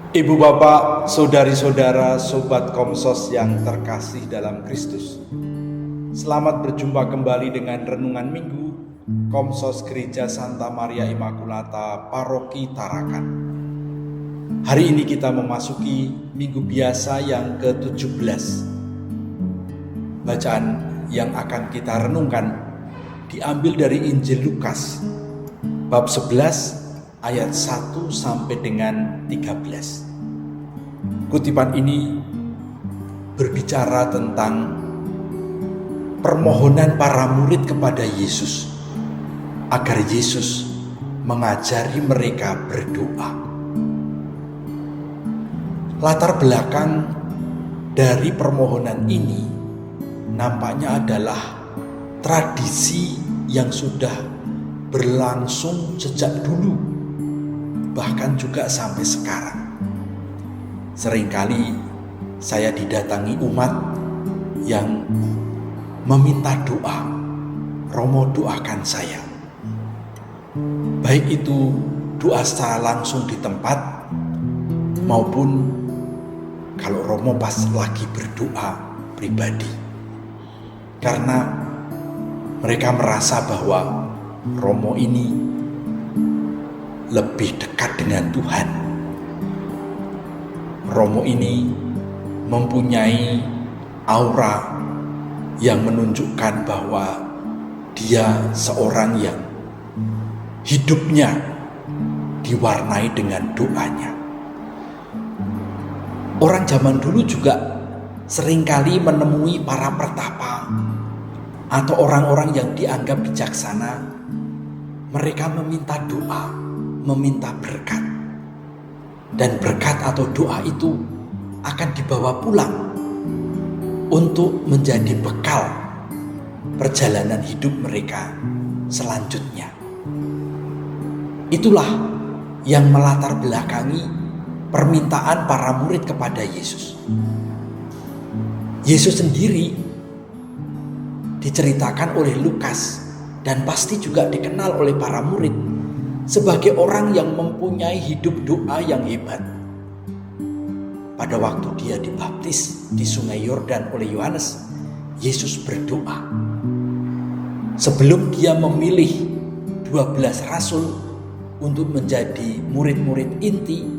Ibu bapak, saudari-saudara, sobat Komsos yang terkasih dalam Kristus. Selamat berjumpa kembali dengan Renungan Minggu Komsos Gereja Santa Maria Immaculata Paroki Tarakan. Hari ini kita memasuki minggu biasa yang ke-17. Bacaan yang akan kita renungkan diambil dari Injil Lukas bab 11 ayat 1 sampai dengan 13. Kutipan ini berbicara tentang permohonan para murid kepada Yesus agar Yesus mengajari mereka berdoa. Latar belakang dari permohonan ini nampaknya adalah tradisi yang sudah berlangsung sejak dulu, bahkan juga sampai sekarang. Seringkali saya didatangi umat yang meminta doa, "Romo, doakan saya." Baik itu doa secara langsung di tempat, maupun kalau Romo pas lagi berdoa pribadi. Karena mereka merasa bahwa Romo ini lebih dekat dengan Tuhan. Romo ini mempunyai aura yang menunjukkan bahwa dia seorang yang hidupnya diwarnai dengan doanya. Orang zaman dulu juga seringkali menemui para pertapa atau orang-orang yang dianggap bijaksana. Mereka meminta doa, meminta berkat. Dan berkat atau doa itu akan dibawa pulang untuk menjadi bekal perjalanan hidup mereka selanjutnya. Itulah yang melatar belakangi permintaan para murid kepada Yesus. Yesus sendiri diceritakan oleh Lukas dan pasti juga dikenal oleh para murid sebagai orang yang mempunyai hidup doa yang hebat. Pada waktu dia dibaptis di Sungai Yordan oleh Yohanes, Yesus berdoa. Sebelum dia memilih 12 rasul untuk menjadi murid-murid inti,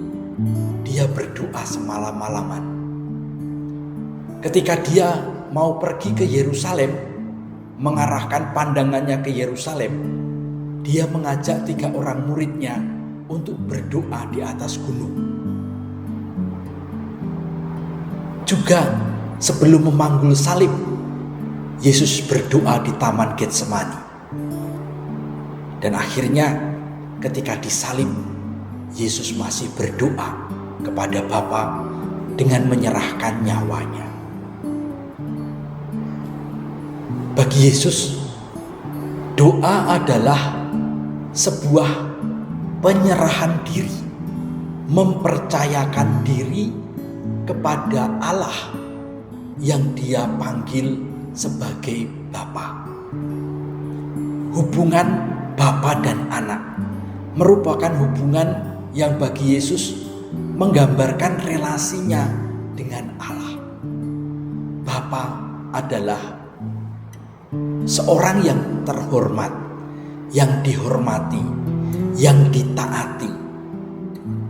dia berdoa semalam-malaman. Ketika dia mau pergi ke Yerusalem, mengarahkan pandangannya ke Yerusalem, dia mengajak 3 orang muridnya untuk berdoa di atas gunung. Juga sebelum memanggul salib, Yesus berdoa di Taman Getsemani. Dan akhirnya ketika disalib, Yesus masih berdoa kepada Bapa dengan menyerahkan nyawanya. Bagi Yesus, doa adalah sebuah penyerahan diri, mempercayakan diri kepada Allah yang dia panggil sebagai Bapa. Hubungan Bapa dan anak merupakan hubungan yang bagi Yesus menggambarkan relasinya dengan Allah. Bapa adalah seorang yang terhormat, yang dihormati, yang ditaati.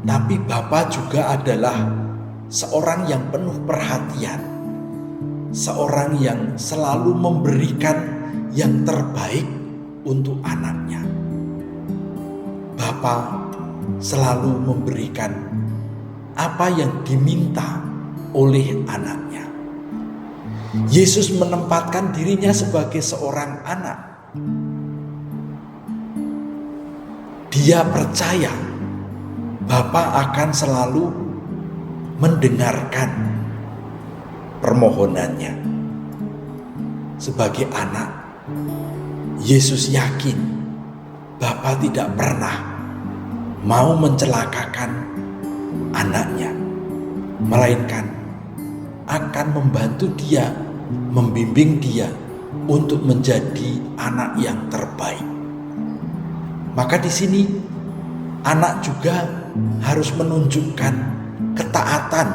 Tapi Bapa juga adalah seorang yang penuh perhatian, seorang yang selalu memberikan yang terbaik untuk anaknya. Bapa selalu memberikan apa yang diminta oleh anaknya. Yesus menempatkan dirinya sebagai seorang anak. Dia percaya Bapa akan selalu mendengarkan permohonannya. Sebagai anak, Yesus yakin Bapa tidak pernah mau mencelakakan anaknya, melainkan akan membantu dia, membimbing dia untuk menjadi anak yang terbaik. Maka di sini anak juga harus menunjukkan ketaatan,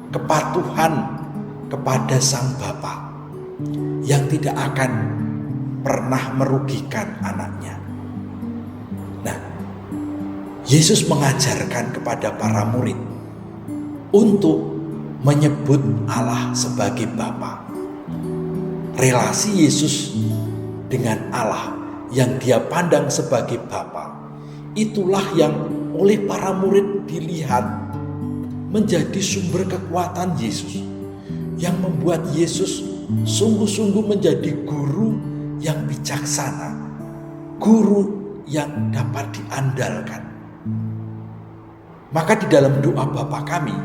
kepatuhan kepada Sang Bapa yang tidak akan pernah merugikan anaknya. Nah, Yesus mengajarkan kepada para murid untuk menyebut Allah sebagai Bapa. Relasi Yesus dengan Allah yang dia pandang sebagai Bapa, itulah yang oleh para murid dilihat menjadi sumber kekuatan Yesus, yang membuat Yesus sungguh-sungguh menjadi guru yang bijaksana, guru yang dapat diandalkan. Maka di dalam doa Bapa kami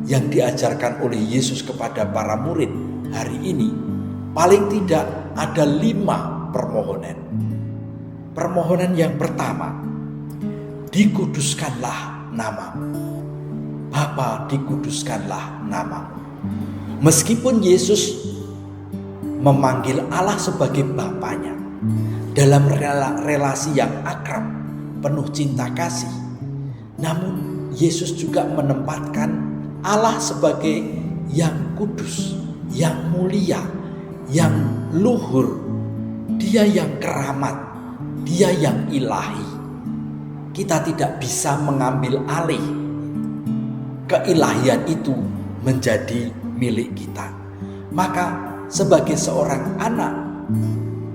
yang diajarkan oleh Yesus kepada para murid hari ini, paling tidak ada 5 permohonan. Permohonan yang pertama, dikuduskanlah namamu. Bapa, dikuduskanlah namamu. Meskipun Yesus memanggil Allah sebagai Bapanya dalam relasi yang akrab, penuh cinta kasih, namun Yesus juga menempatkan Allah sebagai yang kudus, yang mulia, yang luhur. Dia yang keramat, dia yang ilahi. Kita tidak bisa mengambil alih keilahian itu menjadi milik kita. Maka sebagai seorang anak,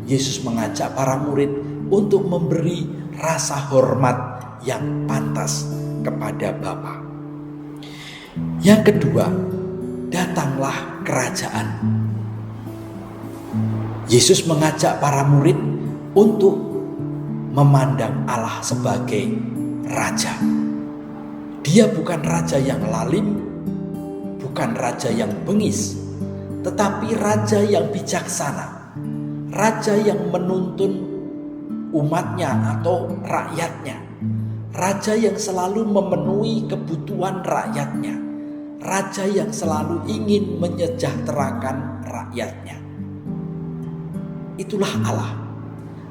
Yesus mengajak para murid untuk memberi rasa hormat yang pantas kepada Bapa. Yang kedua, datanglah kerajaan. Yesus mengajak para murid untuk memandang Allah sebagai Raja. Dia bukan Raja yang lalim, bukan Raja yang bengis, tetapi Raja yang bijaksana, Raja yang menuntun umatnya atau rakyatnya, Raja yang selalu memenuhi kebutuhan rakyatnya, Raja yang selalu ingin menyejahterakan rakyatnya. Itulah Allah.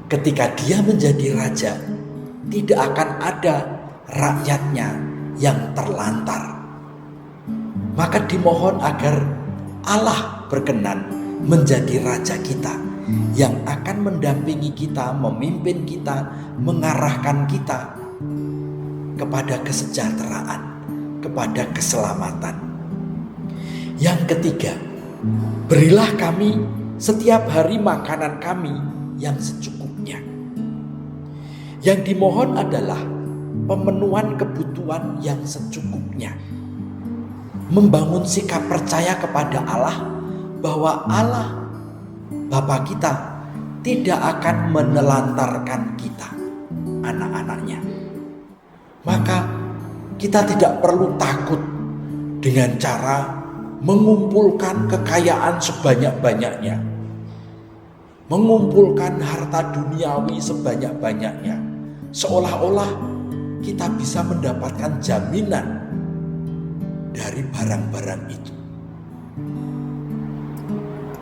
Ketika dia menjadi Raja, tidak akan ada rakyatnya yang terlantar. Maka dimohon agar Allah berkenan menjadi Raja kita, yang akan mendampingi kita, memimpin kita, mengarahkan kita kepada kesejahteraan, kepada keselamatan. Yang ketiga, berilah kami setiap hari makanan kami yang secukupnya. Yang dimohon adalah pemenuhan kebutuhan yang secukupnya. Membangun sikap percaya kepada Allah bahwa Allah Bapa kita tidak akan menelantarkan kita, anak-anaknya. Maka kita tidak perlu takut dengan cara mengumpulkan kekayaan sebanyak-banyaknya, mengumpulkan harta duniawi sebanyak-banyaknya, seolah-olah kita bisa mendapatkan jaminan dari barang-barang itu.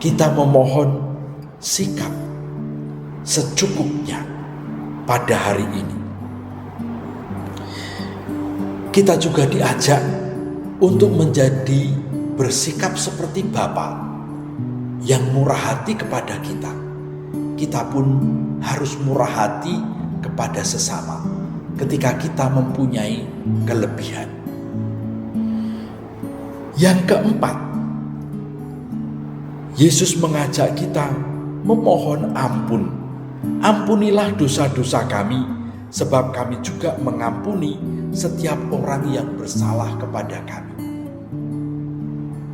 Kita memohon sikap secukupnya pada hari ini. Kita juga diajak untuk menjadi bersikap seperti Bapa yang murah hati kepada kita. Kita pun harus murah hati kepada sesama ketika kita mempunyai kelebihan. Yang keempat, Yesus mengajak kita memohon ampun. Ampunilah dosa-dosa kami, sebab kami juga mengampuni setiap orang yang bersalah kepada kami.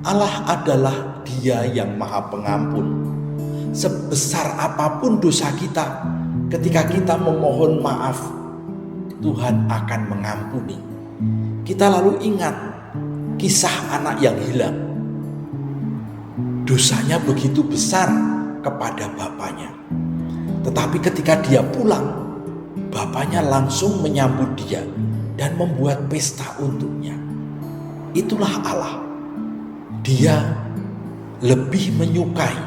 Allah adalah Dia yang Maha Pengampun. Sebesar apapun dosa kita, ketika kita memohon maaf, Tuhan akan mengampuni. Kita lalu ingat kisah anak yang hilang. Dosanya begitu besar kepada bapaknya. Tetapi ketika dia pulang, bapaknya langsung menyambut dia dan membuat pesta untuknya. Itulah Allah. Dia lebih menyukai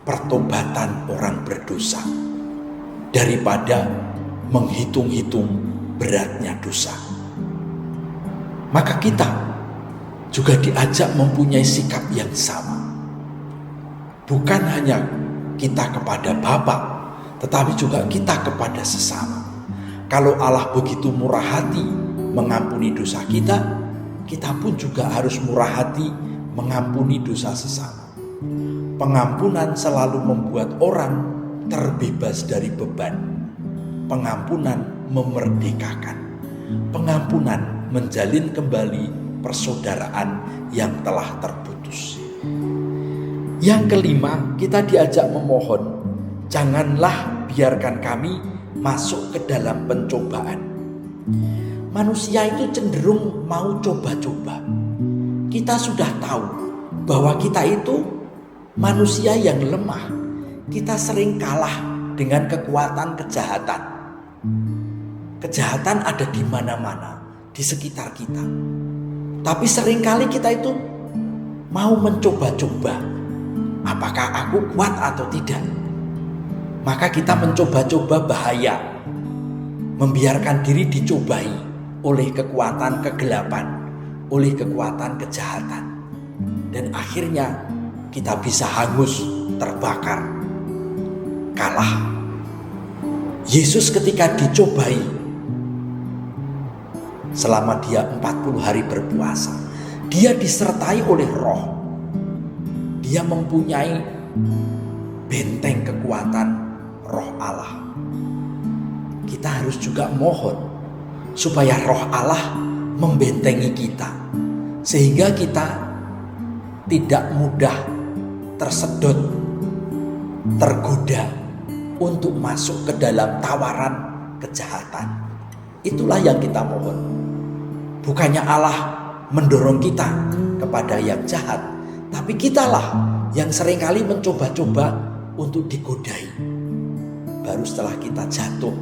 pertobatan orang berdosa daripada menghitung-hitung beratnya dosa. Maka kita juga diajak mempunyai sikap yang sama. Bukan hanya kita kepada Bapa, tetapi juga kita kepada sesama. Kalau Allah begitu murah hati mengampuni dosa kita, kita pun juga harus murah hati mengampuni dosa sesama. Pengampunan selalu membuat orang terbebas dari beban. Pengampunan memerdekakan. Pengampunan menjalin kembali persaudaraan yang telah terputus. Yang kelima, kita diajak memohon, janganlah biarkan kami masuk ke dalam pencobaan. Manusia itu cenderung mau coba-coba. Kita sudah tahu bahwa kita itu manusia yang lemah. Kita sering kalah dengan kekuatan kejahatan. Kejahatan ada di mana-mana, di sekitar kita. Tapi seringkali kita itu mau mencoba-coba. Apakah aku kuat atau tidak? Maka kita mencoba-coba bahaya. Membiarkan diri dicobai oleh kekuatan kegelapan, oleh kekuatan kejahatan. Dan akhirnya kita bisa hangus, terbakar, kalah. Yesus ketika dicobai, selama dia 40 hari berpuasa, dia disertai oleh Roh. Dia mempunyai benteng kekuatan Roh Allah. Kita harus juga mohon supaya Roh Allah membentengi kita, sehingga kita tidak mudah tersedot, tergoda untuk masuk ke dalam tawaran kejahatan. Itulah yang kita mohon. Bukannya Allah mendorong kita kepada yang jahat, tapi kitalah yang seringkali mencoba-coba untuk digodai. Baru setelah kita jatuh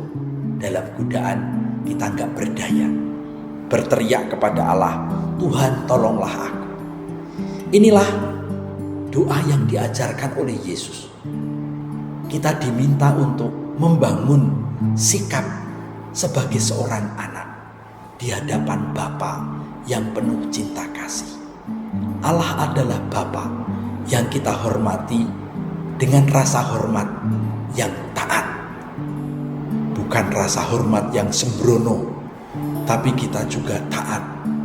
dalam godaan, kita nggak berdaya. Berteriak kepada Allah, Tuhan tolonglah aku. Inilah doa yang diajarkan oleh Yesus. Kita diminta untuk membangun sikap sebagai seorang anak di hadapan Bapa yang penuh cinta kasih. Allah adalah Bapa yang kita hormati dengan rasa hormat yang taat. Bukan rasa hormat yang sembrono, tapi kita juga taat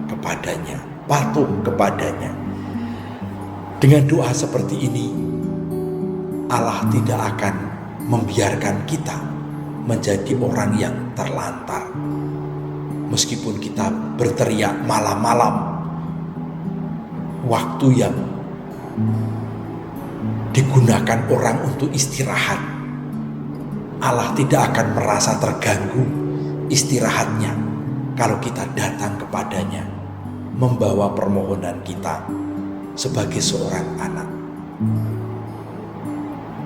kepadanya, patuh kepadanya. Dengan doa seperti ini, Allah tidak akan membiarkan kita menjadi orang yang terlantar. Meskipun kita berteriak malam-malam, waktu yang digunakan orang untuk istirahat, Allah tidak akan merasa terganggu istirahatnya kalau kita datang kepadanya membawa permohonan kita sebagai seorang anak.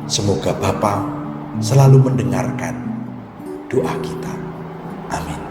Semoga Bapa selalu mendengarkan doa kita. Amin.